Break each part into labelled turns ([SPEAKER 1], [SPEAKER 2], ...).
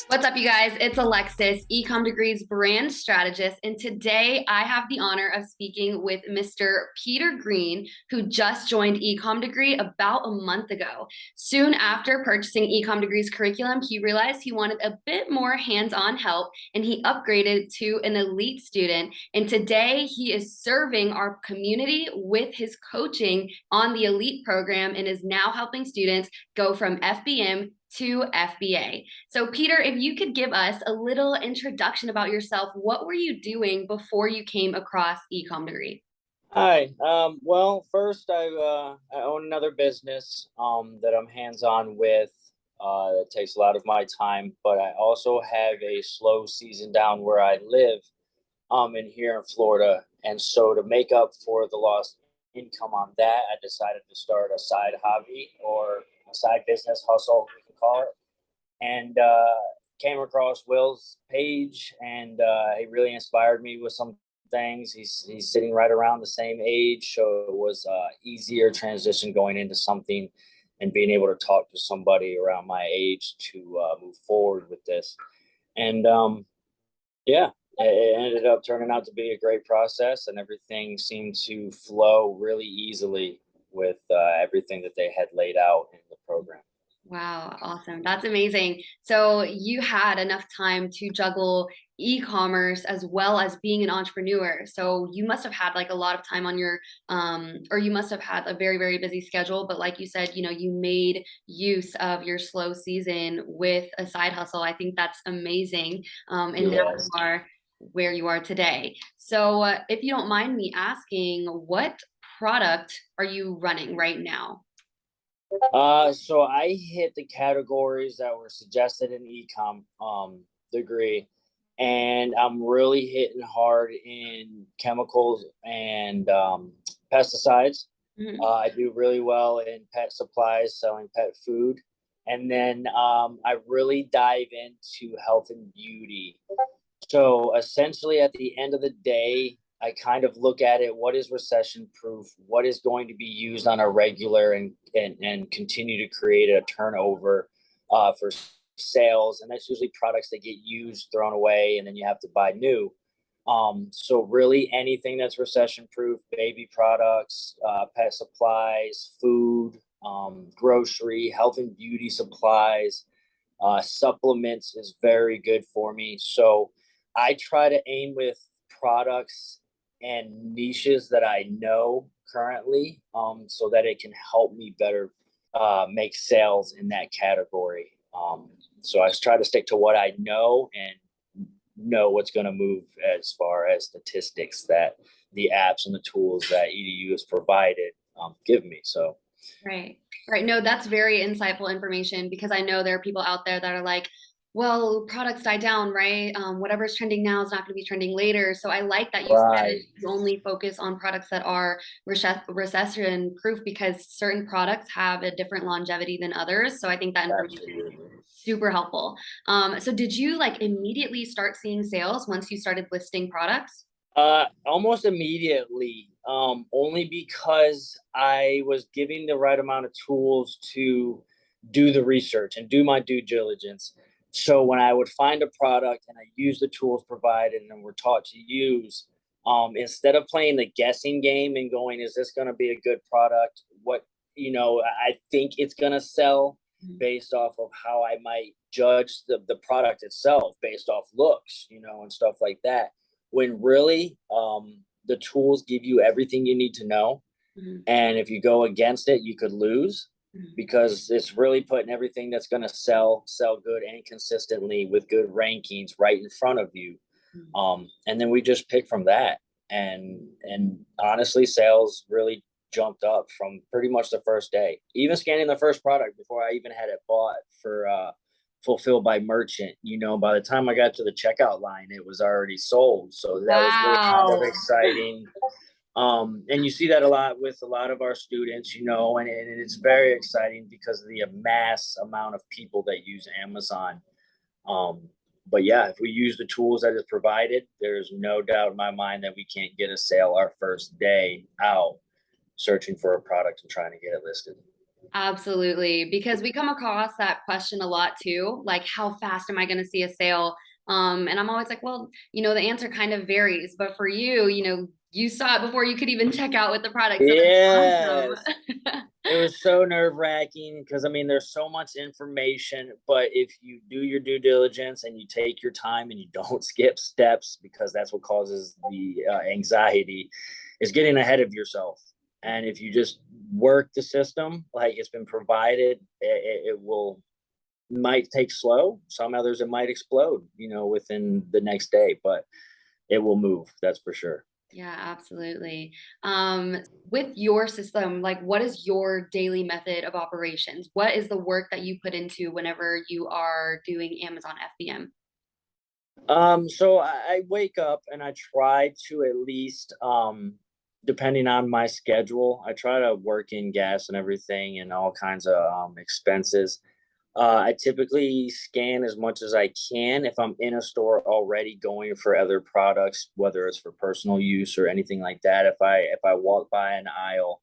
[SPEAKER 1] What's up, you guys? It's Alexis, Ecom Degrees brand strategist, and today I have the honor of speaking with Mr. Peter Green, who just joined Ecom Degree about a month ago. Soon after purchasing Ecom Degree's curriculum, he realized he wanted a bit more hands-on help, and he upgraded to an elite student. And today he is serving our community with his coaching on the elite program and is now helping students go from FBM to FBA. So, Peter, if you could give us a little introduction about yourself, what were you doing before you came across Ecom Degree?
[SPEAKER 2] Hi. Well, first, I own another business that I'm hands-on with. It takes a lot of my time, but I also have a slow season down where I live, in here in Florida. And so to make up for the lost income on that, I decided to start a side hobby or a side business hustle, we can call it. And came across Will's page, and he really inspired me with some things. He's sitting right around the same age, so it was easier transition going into something and being able to talk to somebody around my age to move forward with this. And yeah, it ended up turning out to be a great process, and everything seemed to flow really easily with everything that they had laid out in the program.
[SPEAKER 1] Wow, awesome. That's amazing. So you had enough time to juggle e-commerce as well as being an entrepreneur. So you must have had like a lot of time on your or you must have had a very, very busy schedule. But like you said, you made use of your slow season with a side hustle. I think that's amazing. And now you
[SPEAKER 2] Yes.
[SPEAKER 1] are where you are today. So if you don't mind me asking, what product are you running right now?
[SPEAKER 2] So I hit the categories that were suggested in ecom degree, and I'm really hitting hard in chemicals and pesticides.
[SPEAKER 1] Mhm.
[SPEAKER 2] I do really well in pet supplies, selling pet food, and then I really dive into health and beauty. So essentially, at the end of the day, I kind of look at it: what is recession proof? What is going to be used on a regular and continue to create a turnover for sales? And that's usually products that get used, thrown away, and then you have to buy new. So really anything that's recession proof: baby products, pet supplies, food, grocery, health and beauty supplies, supplements is very good for me. So I try to aim with products and niches that I know currently, so that it can help me better make sales in that category. So I try to stick to what I know and know what's going to move as far as statistics that the apps and the tools that EDU has provided give me. So
[SPEAKER 1] Right. Right. No, that's very insightful information because I know there are people out there that are like, well, products die down, right? Whatever's trending now is not going to be trending later. So I like that you said
[SPEAKER 2] right,
[SPEAKER 1] you only focus on products that are recession proof because certain products have a different longevity than others. So I think that information is
[SPEAKER 2] absolutely.
[SPEAKER 1] super helpful. So did you like immediately start seeing sales once you started listing products?
[SPEAKER 2] Almost immediately, only because I was giving the right amount of tools to do the research and do my due diligence. So when I would find a product and I use the tools provided and we're taught to use, instead of playing the guessing game and going, is this going to be a good product? I think it's going to sell
[SPEAKER 1] Mhm.
[SPEAKER 2] based off of how I might judge the product itself based off looks, and stuff like that, when really the tools give you everything you need to know.
[SPEAKER 1] Mhm.
[SPEAKER 2] And if you go against it, you could lose,
[SPEAKER 1] Mhm.
[SPEAKER 2] because it's really putting everything that's going to sell good and consistently with good rankings right in front of you.
[SPEAKER 1] Mhm.
[SPEAKER 2] And then we just pick from that. And honestly, sales really jumped up from pretty much the first day. Even scanning the first product before I even had it bought for fulfilled by merchant. By the time I got to the checkout line, it was already sold. So that was really kind of
[SPEAKER 1] Wow.
[SPEAKER 2] exciting. And you see that a lot with a lot of our students, and it's very exciting because of the mass amount of people that use Amazon. Um, but yeah, if we use the tools that is provided, there's no doubt in my mind that we can't get a sale our first day out searching for a product and trying to get it listed.
[SPEAKER 1] Absolutely, because we come across that question a lot too, like how fast am I going to see a sale? And I'm always like, well, the answer kind of varies, but for you, you saw it before you could even check out with the product, so
[SPEAKER 2] Yes.
[SPEAKER 1] that's awesome.
[SPEAKER 2] It was so nerve-wracking because I mean there's so much information, but if you do your due diligence and you take your time and you don't skip steps, because that's what causes the anxiety, is getting ahead of yourself. And if you just work the system like it's been provided, it will might take slow. Some others it might explode, within the next day, but it will move. That's for sure.
[SPEAKER 1] Yeah, absolutely. Um, with your system, like what is your daily method of operations? What is the work that you put into whenever you are doing Amazon FBM?
[SPEAKER 2] So I wake up and I try to at least, depending on my schedule, I try to work in gas and everything and all kinds of expenses. I typically scan as much as I can if I'm in a store already going for other products, whether it's for personal use or anything like that. If I walk by an aisle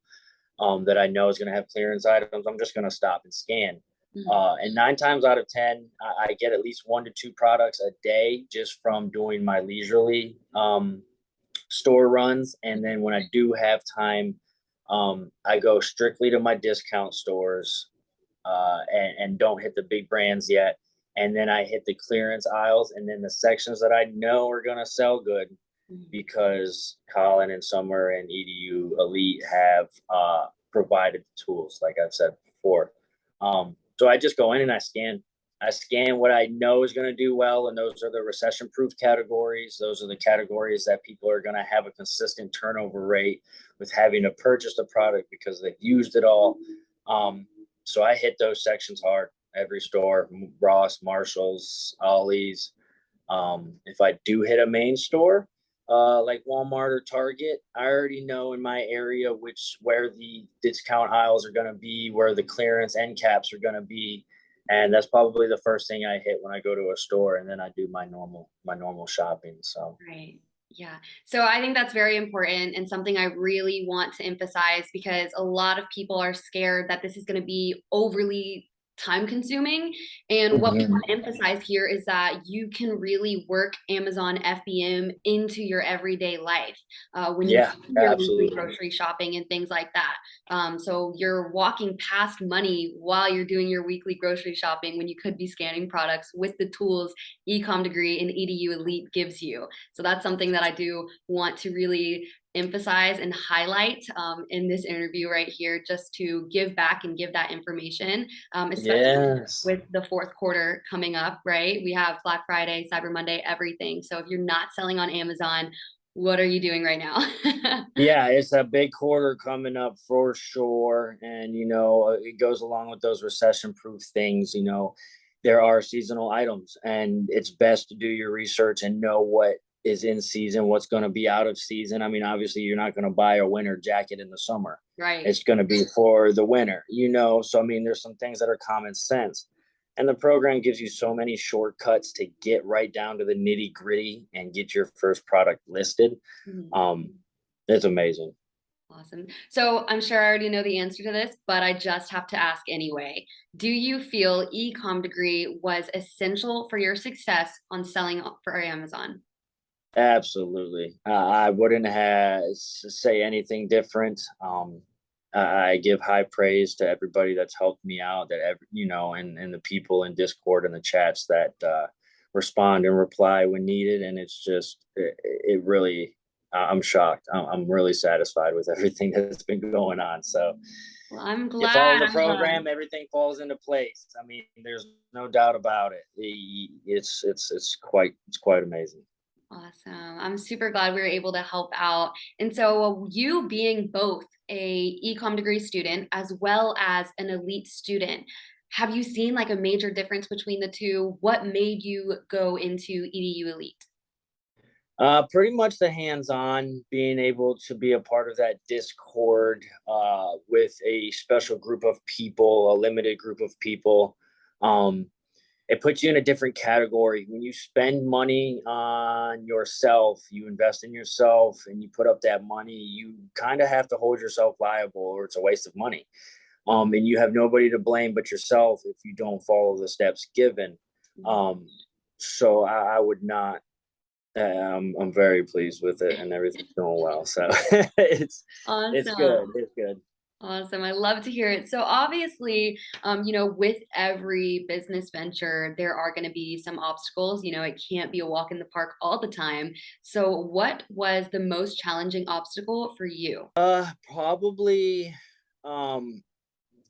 [SPEAKER 2] that I know is going to have clearance items, I'm just going to stop and scan.
[SPEAKER 1] Mhm.
[SPEAKER 2] And 9 times out of 10, I get at least 1 to 2 products a day just from doing my leisurely store runs. And then when I do have time, I go strictly to my discount stores and don't hit the big brands yet. And then I hit the clearance aisles and then the sections that I know are going to sell good
[SPEAKER 1] Mhm.
[SPEAKER 2] because Colin and Summer and EDU Elite have provided the tools, like I've said before. So I just go in and I scan. I scan what I know is going to do well, and those are the recession-proof categories. Those are the categories that people are going to have a consistent turnover rate with having to purchase the product because they've used it all. So I hit those sections hard. Every store, Ross, Marshalls, Ollie's. If I do hit a main store, like Walmart or Target, I already know in my area where the discount aisles are going to be, where the clearance end caps are going to be, and that's probably the first thing I hit when I go to a store, and then I do my normal shopping. So.
[SPEAKER 1] Right. Yeah. So I think that's very important and something I really want to emphasize because a lot of people are scared that this is going to be overly time consuming. And what we
[SPEAKER 2] Mhm.
[SPEAKER 1] want to emphasize here is that you can really work Amazon FBM into your everyday life when you
[SPEAKER 2] Yeah,
[SPEAKER 1] do your weekly
[SPEAKER 2] absolutely.
[SPEAKER 1] grocery shopping and things like that. So you're walking past money while you're doing your weekly grocery shopping when you could be scanning products with the tools Ecom degree and EDU Elite gives you. So that's something that I do want to really emphasize and highlight in this interview right here, just to give back and give that information, especially
[SPEAKER 2] Yes.
[SPEAKER 1] with the fourth quarter coming up, right? We have Black Friday, Cyber Monday, everything. So if you're not selling on Amazon, what are you doing right now?
[SPEAKER 2] Yeah, it's a big quarter coming up for sure. And, it goes along with those recession proof things. There are seasonal items, and it's best to do your research and know what is in season, what's going to be out of season. I mean, obviously, you're not going to buy a winter jacket in the summer,
[SPEAKER 1] Right.
[SPEAKER 2] it's going to be for the winter. So, I mean, there's some things that are common sense. And the program gives you so many shortcuts to get right down to the nitty gritty and get your first product listed.
[SPEAKER 1] Mhm.
[SPEAKER 2] Um, it's amazing.
[SPEAKER 1] Awesome. So I'm sure I already know the answer to this, but I just have to ask anyway. Do you feel ecom degree was essential for your success on selling for Amazon?
[SPEAKER 2] Absolutely. I wouldn't say anything different. I give high praise to everybody that's helped me out, and the people in Discord and the chats that respond and reply when needed. And it's just, it really, I'm shocked. I'm really satisfied with everything that's been going on. So
[SPEAKER 1] Well, I'm
[SPEAKER 2] you follow
[SPEAKER 1] glad.
[SPEAKER 2] the
[SPEAKER 1] I'm glad.
[SPEAKER 2] program, everything falls into place. I mean, there's no doubt about it. It's quite amazing.
[SPEAKER 1] Awesome. I'm super glad we were able to help out. And so you being both a ecom degree student as well as an elite student, have you seen like a major difference between the two? What made you go into EDU Elite?
[SPEAKER 2] Pretty much the hands-on, being able to be a part of that Discord with a special group of people, a limited group of people. Um, it puts you in a different category. When you spend money on yourself, you invest in yourself, and you put up that money, you kind of have to hold yourself liable, or it's a waste of money. And you have nobody to blame but yourself if you don't follow the steps given. Um, so I would not. I'm very pleased with it, and everything's going well. So it's
[SPEAKER 1] Awesome.
[SPEAKER 2] good. It's good.
[SPEAKER 1] Awesome. I love to hear it. So obviously, with every business venture, there are going to be some obstacles. It can't be a walk in the park all the time. So what was the most challenging obstacle for you?
[SPEAKER 2] Probably um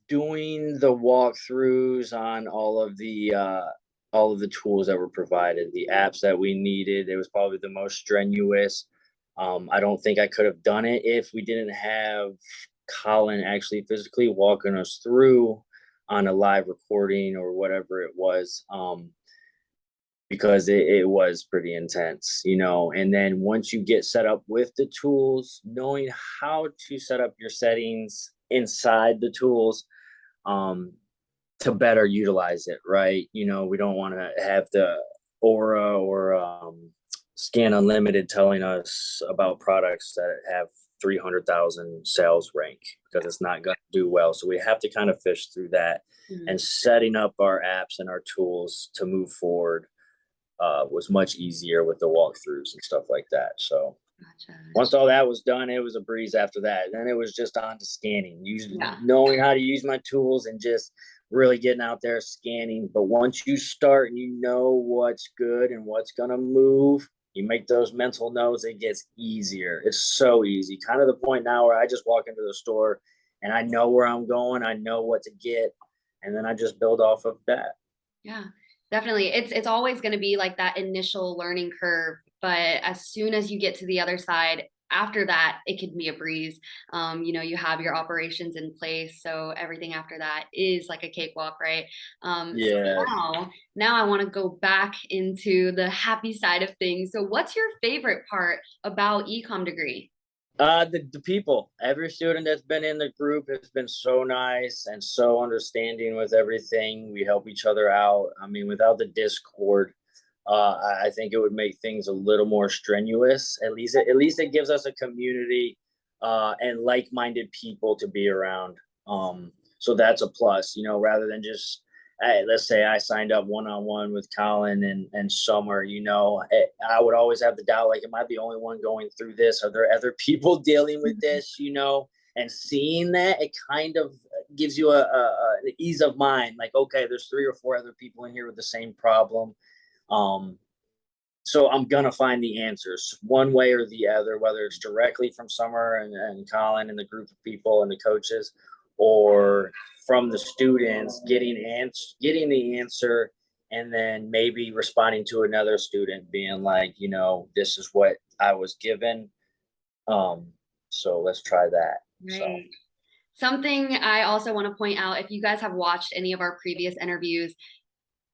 [SPEAKER 2] doing the walkthroughs on all of the tools that were provided, the apps that we needed. It was probably the most strenuous. I don't think I could have done it if we didn't have Colin actually physically walking us through on a live recording or whatever it was. Because it was pretty intense, and then once you get set up with the tools, knowing how to set up your settings inside the tools, um, to better utilize it, right? We don't want to have the Aura or Scan Unlimited telling us about products that have 300,000 sales rank, because it's not going to do well. So we have to kind of fish through that,
[SPEAKER 1] Mhm.
[SPEAKER 2] and setting up our apps and our tools to move forward was much easier with the walkthroughs and stuff like that. So
[SPEAKER 1] Gotcha.
[SPEAKER 2] once all that was done, it was a breeze after that. Then it was just on to scanning,
[SPEAKER 1] Yeah.
[SPEAKER 2] knowing how to use my tools and just really getting out there scanning. But once you start and you know what's good and what's going to move, you make those mental notes, it gets easier. It's so easy. Kind of the point now where I just walk into the store and I know where I'm going, I know what to get, and then I just build off of that.
[SPEAKER 1] Yeah, definitely. It's always going to be like that initial learning curve, but as soon as you get to the other side, after that, it can be a breeze. You have your operations in place, so everything after that is like a cakewalk, right? So
[SPEAKER 2] Yeah.
[SPEAKER 1] now I want to go back into the happy side of things. So, what's your favorite part about ecom degree?
[SPEAKER 2] The people, every student that's been in the group has been so nice and so understanding with everything. We help each other out. I mean, without the Discord, I think it would make things a little more strenuous. At least it gives us a community, and like-minded people to be around. So that's a plus, rather than just, hey, let's say I signed up one-on-one with Colin and Summer, I would always have the doubt, like, am I the only one going through this? Are there other people dealing with this, And seeing that, it kind of gives you an ease of mind. Like, okay, there's 3 or 4 other people in here with the same problem. Um, so I'm gonna find the answers one way or the other, whether it's directly from Summer and Colin and the group of people and the coaches, or from the students getting the answer, and then maybe responding to another student being like, this is what I was given. Um, so let's try that. So
[SPEAKER 1] Right. Something I also want to point out, if you guys have watched any of our previous interviews,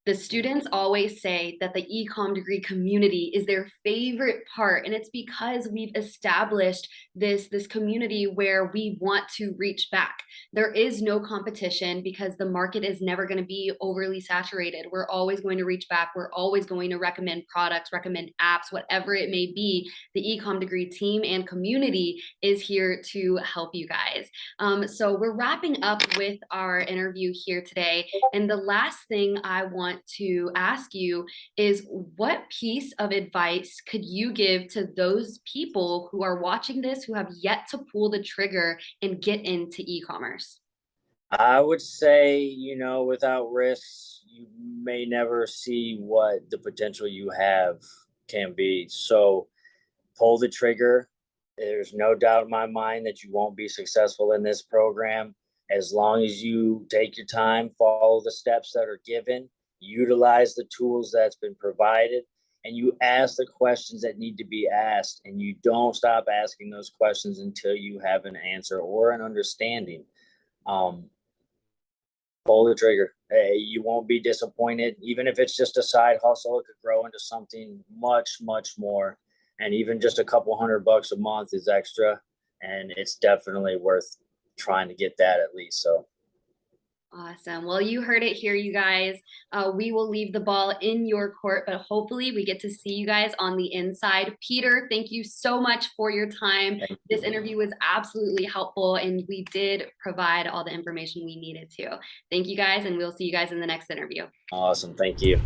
[SPEAKER 1] the students always say that the ecom degree community is their favorite part, and it's because we've established this community where we want to reach back. There is no competition because the market is never going to be overly saturated. We're always going to reach back. We're always going to recommend products, recommend apps, whatever it may be. The ecom degree team and community is here to help you guys. So we're wrapping up with our interview here today, and the last thing I want to ask you is, what piece of advice could you give to those people who are watching this who have yet to pull the trigger and get into e-commerce?
[SPEAKER 2] I would say, without risks, you may never see what the potential you have can be. So pull the trigger. There's no doubt in my mind that you won't be successful in this program as long as you take your time, follow the steps that are given, utilize the tools that's been provided, and you ask the questions that need to be asked, and you don't stop asking those questions until you have an answer or an understanding. Um, Pull the trigger. Hey, you won't be disappointed. Even if it's just a side hustle, it could grow into something much, much more. And even just a couple $100 a month is extra. And it's definitely worth trying to get that at least. So
[SPEAKER 1] Awesome. Well, you heard it here, you guys. We will leave the ball in your court, but hopefully we get to see you guys on the inside. Peter, thank you so much for your time.
[SPEAKER 2] Thank
[SPEAKER 1] This
[SPEAKER 2] you.
[SPEAKER 1] interview was absolutely helpful, and we did provide all the information we needed to. Thank you guys, and we'll see you guys in the next interview.
[SPEAKER 2] Awesome. Thank you.